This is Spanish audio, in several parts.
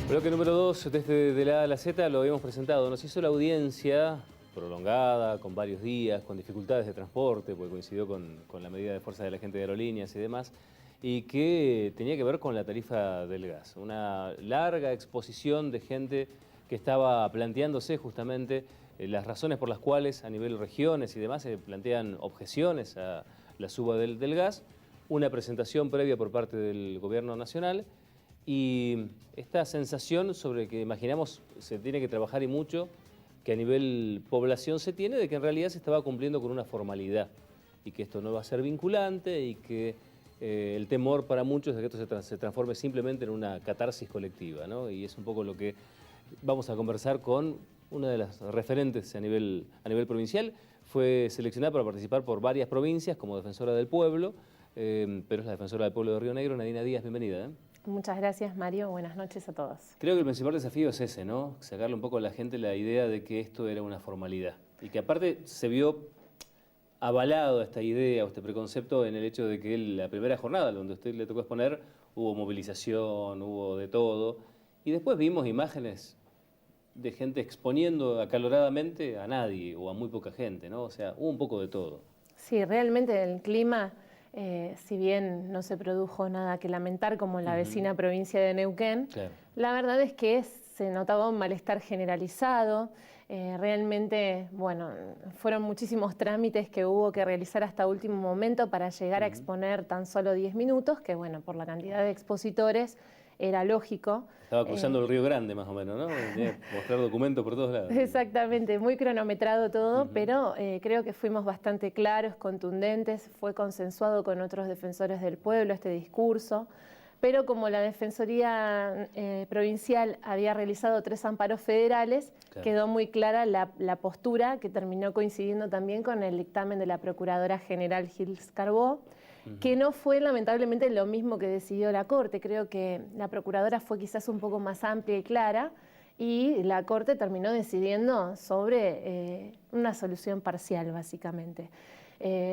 Bloque número 2, desde de la A a la Z, lo habíamos presentado. Nos hizo la audiencia prolongada, con varios días, con dificultades de transporte, porque coincidió con la medida de fuerza de la gente de aerolíneas y demás, y que tenía que ver con la tarifa del gas. Una larga exposición de gente que estaba planteándose justamente las razones por las cuales a nivel regiones y demás se plantean objeciones a la suba del gas, una presentación previa por parte del Gobierno Nacional, y esta sensación sobre que imaginamos se tiene que trabajar y mucho, que a nivel población se tiene, de que en realidad se estaba cumpliendo con una formalidad y que esto no va a ser vinculante y que el temor para muchos es que esto se transforme simplemente en una catarsis colectiva, ¿no? Y es un poco lo que vamos a conversar con una de las referentes a nivel provincial. Fue seleccionada para participar por varias provincias como defensora del pueblo, pero es la defensora del pueblo de Río Negro. Nadina Díaz, bienvenida, ¿eh? Muchas gracias, Mario. Buenas noches a todos. Creo que el principal desafío es ese, ¿no? Sacarle un poco a la gente la idea de que esto era una formalidad. Y que aparte se vio avalado esta idea o este preconcepto en el hecho de que la primera jornada, donde a usted le tocó exponer, hubo movilización, hubo de todo. Y después vimos imágenes de gente exponiendo acaloradamente a nadie o a muy poca gente, ¿no? O sea, hubo un poco de todo. Sí, realmente el clima, si bien no se produjo nada que lamentar como en la vecina provincia de Neuquén, Claro. la verdad es que se notaba un malestar generalizado. Realmente, bueno, fueron muchísimos trámites que hubo que realizar hasta último momento para llegar a exponer tan solo 10 minutos, que bueno, por la cantidad de expositores era lógico. Estaba cruzando el Río Grande más o menos, ¿no? Mostrar documentos por todos lados. Exactamente, muy cronometrado todo, pero creo que fuimos bastante claros, contundentes, fue consensuado con otros defensores del pueblo este discurso, pero como la Defensoría Provincial había realizado 3 amparos federales, Claro. quedó muy clara la postura que terminó coincidiendo también con el dictamen de la Procuradora General Gils Carbó, que no fue lamentablemente lo mismo que decidió la Corte. Creo que la Procuradora fue quizás un poco más amplia y clara, y la Corte terminó decidiendo sobre una solución parcial, básicamente.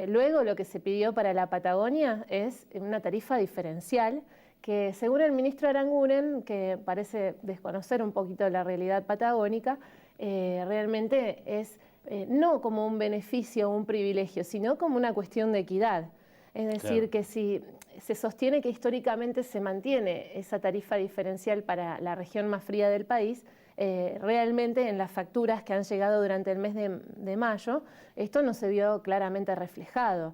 Luego lo que se pidió para la Patagonia es una tarifa diferencial que, según el ministro Aranguren, que parece desconocer un poquito la realidad patagónica, realmente es no como un beneficio o un privilegio, sino como una cuestión de equidad. Es decir, claro, que si se sostiene que históricamente se mantiene esa tarifa diferencial para la región más fría del país, realmente en las facturas que han llegado durante el mes de mayo, esto no se vio claramente reflejado.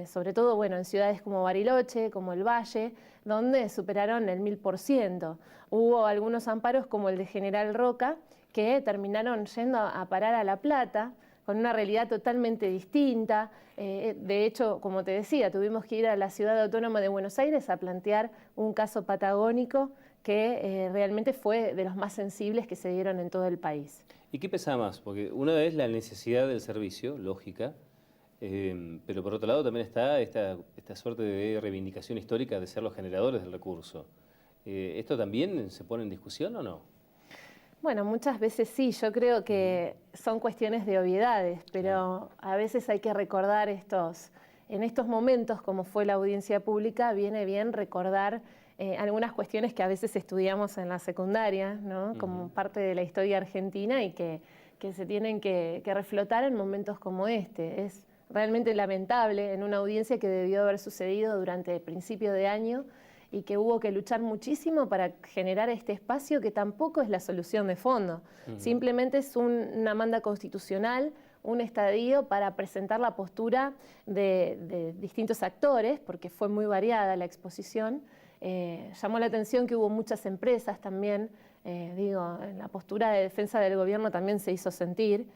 Sobre todo, bueno, en ciudades como Bariloche, como el Valle, donde superaron el 1000%. Hubo algunos amparos como el de General Roca, que terminaron yendo a parar a La Plata, con una realidad totalmente distinta. De hecho, como te decía, tuvimos que ir a la Ciudad Autónoma de Buenos Aires a plantear un caso patagónico que realmente fue de los más sensibles que se dieron en todo el país. ¿Y qué pesa más? Porque una es la necesidad del servicio, lógica, pero por otro lado también está esta suerte de reivindicación histórica de ser los generadores del recurso. ¿Esto también se pone en discusión o no? Bueno, muchas veces sí, yo creo que son cuestiones de obviedades, pero a veces hay que recordar en estos momentos, como fue la audiencia pública, viene bien recordar algunas cuestiones que a veces estudiamos en la secundaria, ¿no? Como parte de la historia argentina y que se tienen que reflotar en momentos como este. Es realmente lamentable en una audiencia que debió haber sucedido durante el principio de año y que hubo que luchar muchísimo para generar este espacio que tampoco es la solución de fondo. Simplemente es una manda constitucional, un estadio para presentar la postura de distintos actores, porque fue muy variada la exposición. Llamó la atención que hubo muchas empresas también, en la postura de defensa del gobierno también se hizo sentir,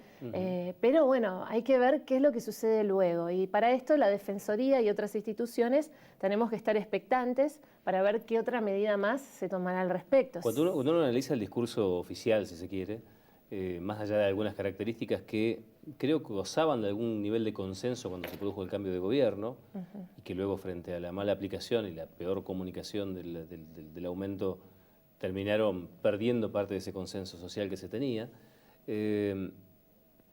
pero bueno, hay que ver qué es lo que sucede luego, y para esto la Defensoría y otras instituciones tenemos que estar expectantes para ver qué otra medida más se tomará al respecto. Cuando uno analiza el discurso oficial, si se quiere, más allá de algunas características que creo que gozaban de algún nivel de consenso cuando se produjo el cambio de gobierno, y que luego frente a la mala aplicación y la peor comunicación del aumento terminaron perdiendo parte de ese consenso social que se tenía,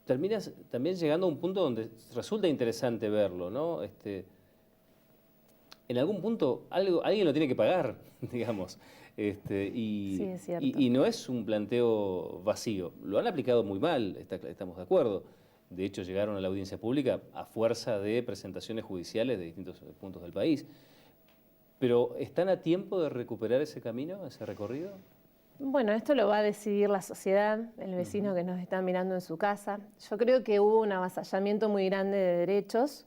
terminas también llegando a un punto donde resulta interesante verlo, ¿no? En algún punto alguien lo tiene que pagar, digamos. Sí, es cierto. Y no es un planteo vacío. Lo han aplicado muy mal, estamos de acuerdo. De hecho, llegaron a la audiencia pública a fuerza de presentaciones judiciales de distintos puntos del país. Pero ¿están a tiempo de recuperar ese camino, ese recorrido? Bueno, esto lo va a decidir la sociedad, el vecino que nos está mirando en su casa. Yo creo que hubo un avasallamiento muy grande de derechos,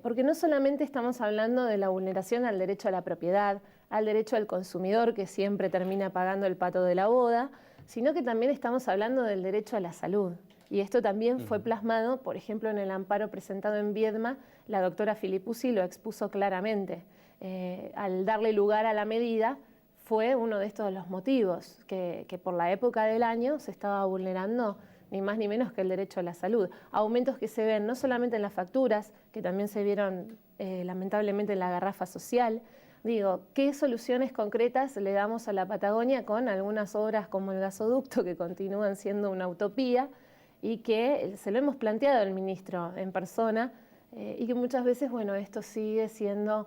porque no solamente estamos hablando de la vulneración al derecho a la propiedad, al derecho al consumidor, que siempre termina pagando el pato de la boda, sino que también estamos hablando del derecho a la salud. Y esto también fue plasmado, por ejemplo, en el amparo presentado en Viedma, la doctora Filipuzzi lo expuso claramente. Al darle lugar a la medida, fue uno de estos los motivos, que por la época del año se estaba vulnerando ni más ni menos que el derecho a la salud. Aumentos que se ven no solamente en las facturas, que también se vieron lamentablemente en la garrafa social. Digo, ¿qué soluciones concretas le damos a la Patagonia con algunas obras como el gasoducto que continúan siendo una utopía y que se lo hemos planteado al ministro en persona y que muchas veces, bueno, esto sigue siendo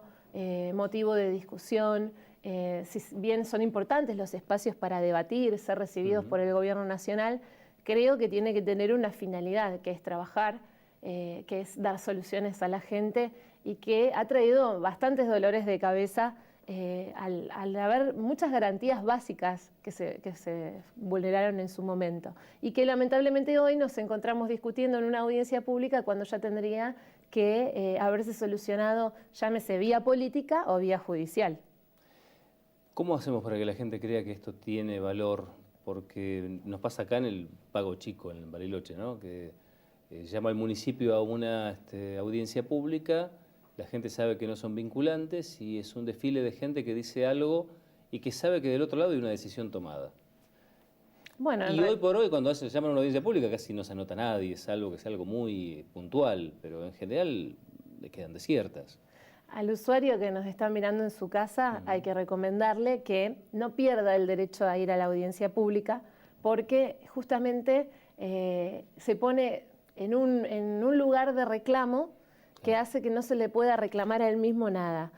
motivo de discusión? Si bien son importantes los espacios para debatir, ser recibidos por el gobierno nacional, creo que tiene que tener una finalidad, que es trabajar, que es dar soluciones a la gente y que ha traído bastantes dolores de cabeza al haber muchas garantías básicas que se vulneraron en su momento y que lamentablemente hoy nos encontramos discutiendo en una audiencia pública cuando ya tendría que haberse solucionado, llámese vía política o vía judicial. ¿Cómo hacemos para que la gente crea que esto tiene valor? Porque nos pasa acá en el Pago Chico, en Bariloche, ¿no? Que llama al municipio a una audiencia pública, la gente sabe que no son vinculantes y es un desfile de gente que dice algo y que sabe que del otro lado hay una decisión tomada. Bueno, y hoy por hoy, cuando se llama a una audiencia pública, casi no se anota nadie, es algo muy puntual, pero en general le quedan desiertas. Al usuario que nos está mirando en su casa hay que recomendarle que no pierda el derecho a ir a la audiencia pública porque justamente se pone en un lugar de reclamo que hace que no se le pueda reclamar a él mismo nada.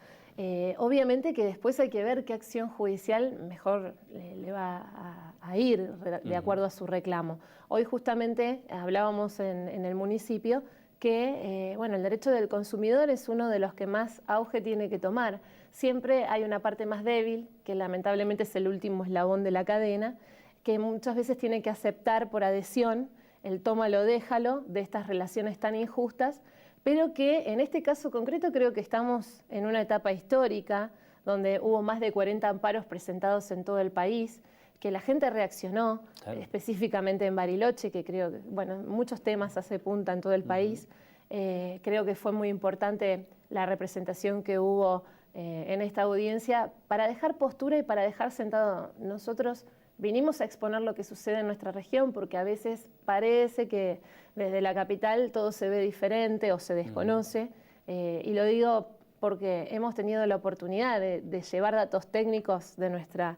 Obviamente que después hay que ver qué acción judicial mejor le va a ir de acuerdo a su reclamo. Hoy justamente hablábamos en el municipio que bueno, el derecho del consumidor es uno de los que más auge tiene que tomar. Siempre hay una parte más débil, que lamentablemente es el último eslabón de la cadena, que muchas veces tiene que aceptar por adhesión el tómalo, déjalo de estas relaciones tan injustas, pero que en este caso concreto creo que estamos en una etapa histórica donde hubo más de 40 amparos presentados en todo el país, que la gente reaccionó, claro, específicamente en Bariloche, que creo que, bueno, muchos temas hace punta en todo el país. Creo que fue muy importante la representación que hubo en esta audiencia para dejar postura y para dejar sentado. Nosotros vinimos a exponer lo que sucede en nuestra región porque a veces parece que desde la capital todo se ve diferente o se desconoce. Y lo digo porque hemos tenido la oportunidad de llevar datos técnicos de nuestra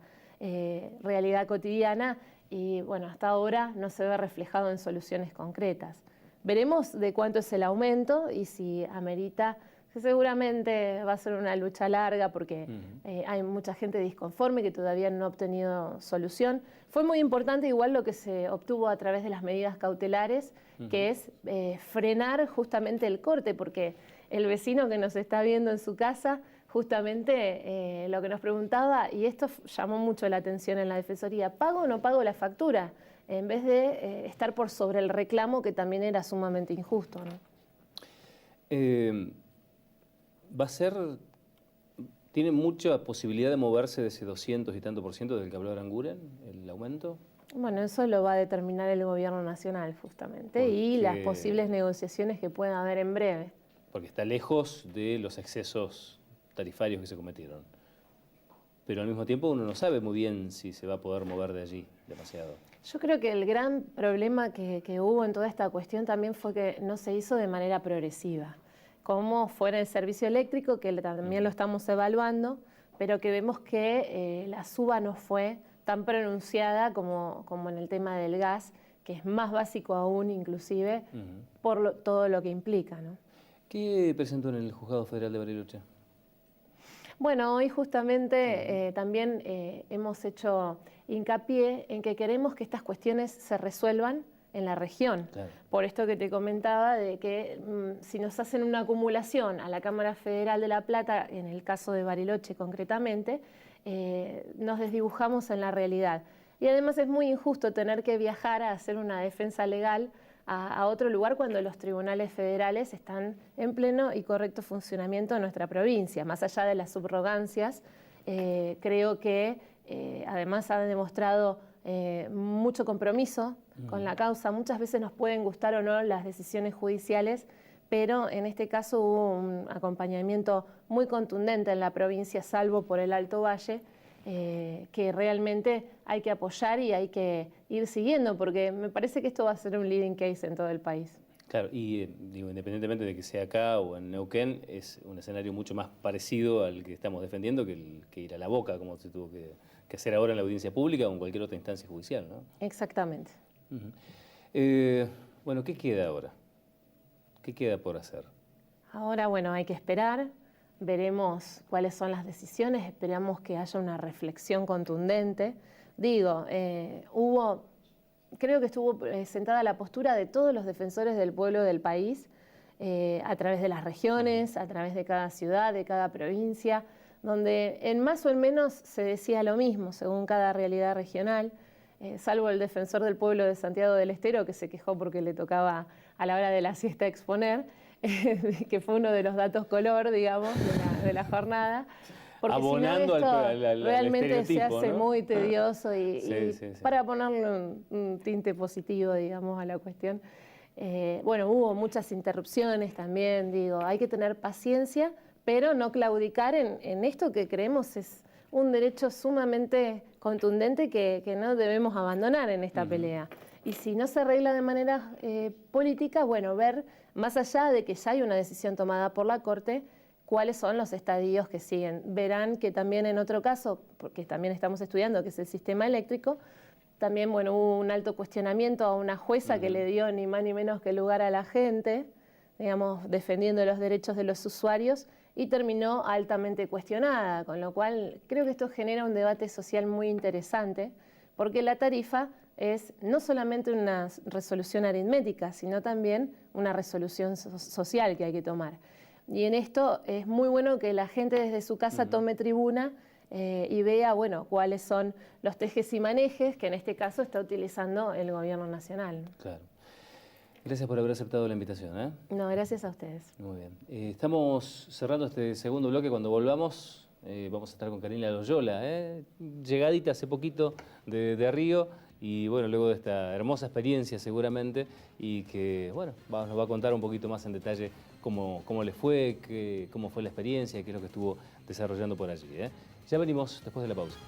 realidad cotidiana y bueno, hasta ahora no se ve reflejado en soluciones concretas. Veremos de cuánto es el aumento y si amerita, que seguramente va a ser una lucha larga porque hay mucha gente disconforme que todavía no ha obtenido solución. Fue muy importante igual lo que se obtuvo a través de las medidas cautelares, que es frenar justamente el corte, porque el vecino que nos está viendo en su casa justamente lo que nos preguntaba, y esto llamó mucho la atención en la Defensoría, ¿pago o no pago la factura? En vez de estar por sobre el reclamo, que también era sumamente injusto, ¿no? ¿Tiene mucha posibilidad de moverse de ese 200 y tanto % del que habló Aranguren, el aumento? Bueno, eso lo va a determinar el gobierno nacional justamente y las posibles negociaciones que pueda haber en breve. Porque está lejos de los excesos tarifarios que se cometieron. Pero al mismo tiempo uno no sabe muy bien si se va a poder mover de allí demasiado. Yo creo que el gran problema que hubo en toda esta cuestión también fue que no se hizo de manera progresiva. Como fuera el servicio eléctrico, que también lo estamos evaluando, pero que vemos que la suba no fue tan pronunciada como en el tema del gas, que es más básico aún inclusive, por todo lo que implica, ¿no? ¿Qué presentó en el Juzgado Federal de Bariloche? Bueno, hoy justamente también hemos hecho hincapié en que queremos que estas cuestiones se resuelvan en la región. Claro. Por esto que te comentaba de que si nos hacen una acumulación a la Cámara Federal de La Plata, en el caso de Bariloche concretamente, nos desdibujamos en la realidad. Y además es muy injusto tener que viajar a hacer una defensa legal a otro lugar cuando los tribunales federales están en pleno y correcto funcionamiento en nuestra provincia. Más allá de las subrogancias, creo que además han demostrado mucho compromiso con la causa. Muchas veces nos pueden gustar o no las decisiones judiciales, pero en este caso hubo un acompañamiento muy contundente en la provincia, salvo por el Alto Valle, que realmente hay que apoyar y hay que ir siguiendo, porque me parece que esto va a ser un leading case en todo el país. Claro, y digo, independientemente de que sea acá o en Neuquén, es un escenario mucho más parecido al que estamos defendiendo que ir a la boca, como se tuvo que hacer ahora en la audiencia pública o en cualquier otra instancia judicial, ¿no? Exactamente. Bueno, ¿qué queda ahora? ¿Qué queda por hacer? Ahora, bueno, hay que esperar, veremos cuáles son las decisiones, esperamos que haya una reflexión contundente. Digo, creo que estuvo presentada la postura de todos los defensores del pueblo del país, a través de las regiones, a través de cada ciudad, de cada provincia, donde en más o en menos se decía lo mismo, según cada realidad regional, salvo el defensor del pueblo de Santiago del Estero, que se quejó porque le tocaba a la hora de la siesta exponer, que fue uno de los datos color, digamos, de la jornada. Porque abonando si no, al realmente se hace, ¿no? muy tedioso sí. para ponerle un tinte positivo, digamos, a la cuestión. Bueno, hubo muchas interrupciones también, digo, hay que tener paciencia, pero no claudicar en esto que creemos es un derecho sumamente contundente que no debemos abandonar en esta pelea. Y si no se arregla de manera política, bueno, ver, más allá de que ya hay una decisión tomada por la Corte, cuáles son los estadios que siguen. Verán que también en otro caso, porque también estamos estudiando, que es el sistema eléctrico, también bueno, hubo un alto cuestionamiento a una jueza que le dio ni más ni menos que lugar a la gente, digamos, defendiendo los derechos de los usuarios, y terminó altamente cuestionada, con lo cual creo que esto genera un debate social muy interesante, porque la tarifa es no solamente una resolución aritmética, sino también una resolución social que hay que tomar. Y en esto es muy bueno que la gente desde su casa tome tribuna y vea, bueno, cuáles son los tejes y manejes que en este caso está utilizando el gobierno nacional. Claro. Gracias por haber aceptado la invitación, ¿eh? No, gracias a ustedes. Muy bien. Estamos cerrando este segundo bloque. Cuando volvamos vamos a estar con Karina Loyola, llegadita hace poquito de Río, y bueno, luego de esta hermosa experiencia seguramente, y que bueno, nos va a contar un poquito más en detalle cómo le fue, cómo fue la experiencia y qué es lo que estuvo desarrollando por allí. Ya venimos después de la pausa.